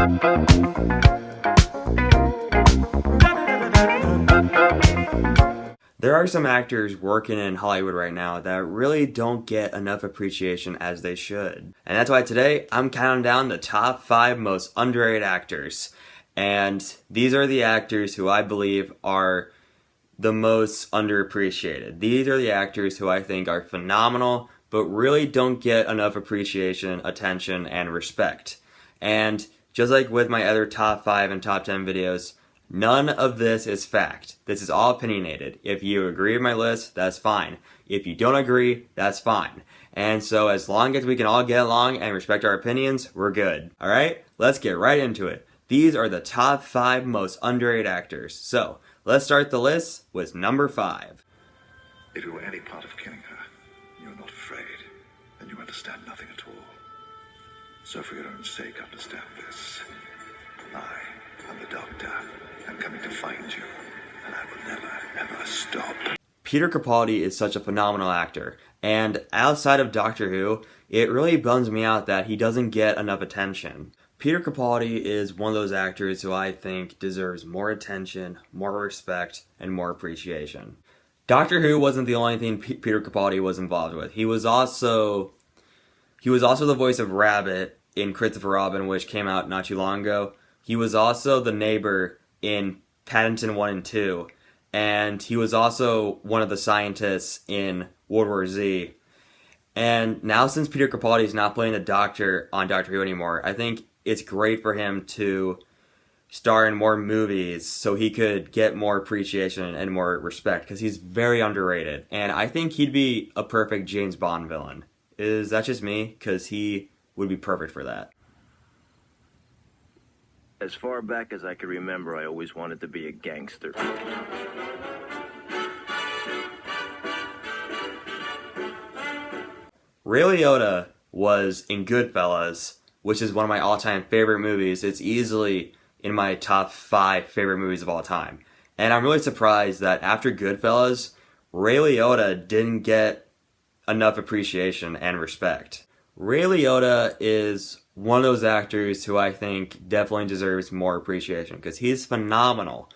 There are some actors working in Hollywood right now that really don't get enough appreciation as they should. And that's why today I'm counting down the top 5 most underrated actors. And these are the actors who I believe are the most underappreciated. These are the actors who I think are phenomenal, but really don't get enough appreciation, attention, and respect. And just like with my other top 5 and top 10 videos, none of this is fact. This is all opinionated. If you agree with my list, that's fine. If you don't agree, that's fine. And so as long as we can all get along and respect our opinions, we're good. Alright, let's get right into it. These are the top 5 most underrated actors. So, let's start the list with number 5. If it were any part of killing her, you're not afraid, then you understand nothing at all. So for your own sake, understand this. I am the Doctor. I'm coming to find you, and I will never, ever stop. Peter Capaldi is such a phenomenal actor, and outside of Doctor Who, it really bums me out that he doesn't get enough attention. Peter Capaldi is one of those actors who I think deserves more attention, more respect, and more appreciation. Doctor Who wasn't the only thing Peter Capaldi was involved with. He was also the voice of Rabbit in Christopher Robin, which came out not too long ago. He was also the neighbor in Paddington 1 and 2, and he was also one of the scientists in World War Z. And now since Peter Capaldi is not playing the Doctor on Doctor Who anymore, I think it's great for him to star in more movies so he could get more appreciation and more respect, because he's very underrated. And I think he'd be a perfect James Bond villain. Is that just me? Because he would be perfect for that. As far back as I can remember, I always wanted to be a gangster. Ray Liotta was in Goodfellas, which is one of my all-time favorite movies. It's easily in my top 5 favorite movies of all time. And I'm really surprised that after Goodfellas, Ray Liotta didn't get enough appreciation and respect. Ray Liotta is one of those actors who I think definitely deserves more appreciation, because he's phenomenal.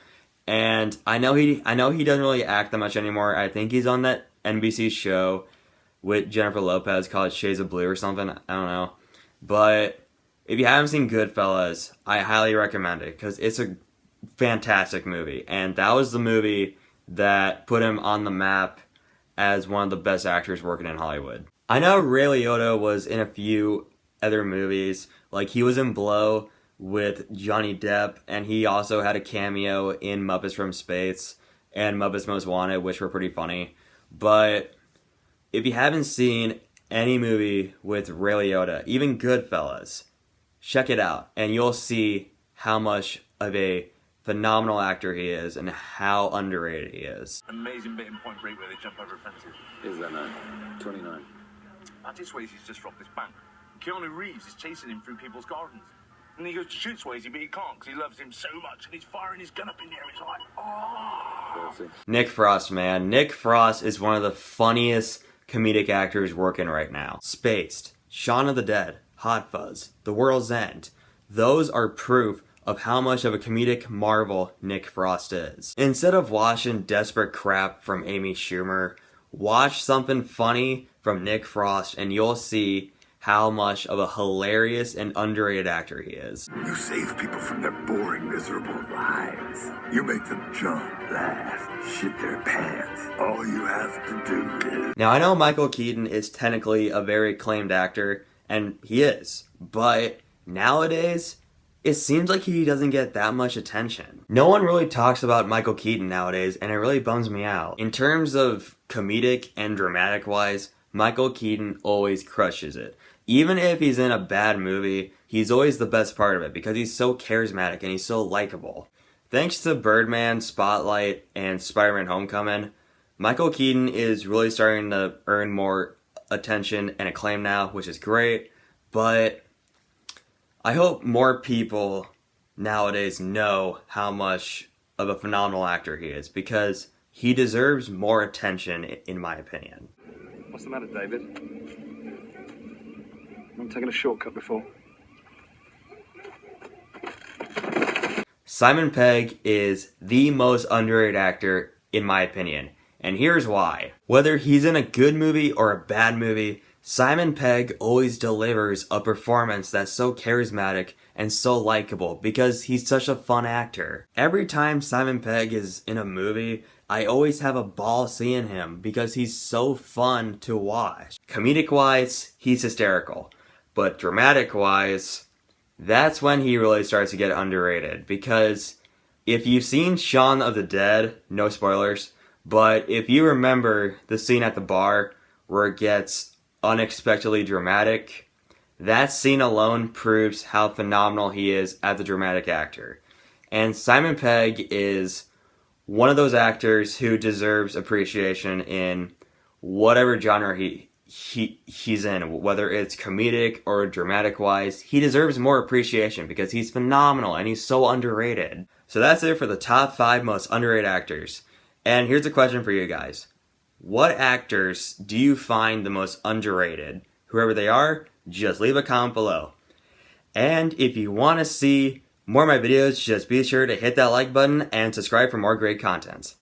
And I know he doesn't really act that much anymore. I think he's on that NBC show with Jennifer Lopez called Shades of Blue or something. I don't know. But if you haven't seen Goodfellas, I highly recommend it, because it's a fantastic movie. And that was the movie that put him on the map as one of the best actors working in Hollywood. I know Ray Liotta was in a few other movies, like he was in Blow with Johnny Depp, and he also had a cameo in Muppets from Space and Muppets Most Wanted, which were pretty funny. But if you haven't seen any movie with Ray Liotta, even Goodfellas, check it out, and you'll see how much of a phenomenal actor he is and how underrated he is. Amazing bit in Point Break where they jump over fences. Is that 9? 29. I just Swayze's just robbed this bank. Keanu Reeves is chasing him through people's gardens. And he goes to shoot Swayze, but he can't because he loves him so much. And he's firing his gun up in the air. He's like, oh. Nick Frost, man. Nick Frost is one of the funniest comedic actors working right now. Spaced, Shaun of the Dead, Hot Fuzz, The World's End. Those are proof of how much of a comedic marvel Nick Frost is. Instead of watching desperate crap from Amy Schumer, watch something funny from Nick Frost and you'll see how much of a hilarious and underrated actor he is. You save people from their boring, miserable lives. You make them jump, laugh, shit their pants. All you have to do is... Now, I know Michael Keaton is technically a very acclaimed actor, and he is, but nowadays, it seems like he doesn't get that much attention. No one really talks about Michael Keaton nowadays, and it really bums me out. In terms of comedic and dramatic wise, Michael Keaton always crushes it. Even if he's in a bad movie, he's always the best part of it because he's so charismatic and he's so likable. Thanks to Birdman, Spotlight, and Spider-Man Homecoming, Michael Keaton is really starting to earn more attention and acclaim now, which is great, but I hope more people nowadays know how much of a phenomenal actor he is, because he deserves more attention, in my opinion. What's the matter, David? I'm taking a shortcut before. Simon Pegg is the most underrated actor in my opinion. And here's why. Whether he's in a good movie or a bad movie, Simon Pegg always delivers a performance that's so charismatic and so likable because he's such a fun actor. Every time Simon Pegg is in a movie, I always have a ball seeing him because he's so fun to watch. Comedic wise, he's hysterical. But dramatic wise, that's when he really starts to get underrated. Because if you've seen Shaun of the Dead, no spoilers, but if you remember the scene at the bar where it gets unexpectedly dramatic, that scene alone proves how phenomenal he is as a dramatic actor. And Simon Pegg is one of those actors who deserves appreciation in whatever genre he's in, whether it's comedic or dramatic wise. He deserves more appreciation because he's phenomenal and he's so underrated. So that's it for the top 5 most underrated actors. And here's a question for you guys. What actors do you find the most underrated? Whoever they are, just leave a comment below. And if you want to see more of my videos, just be sure to hit that like button and subscribe for more great content.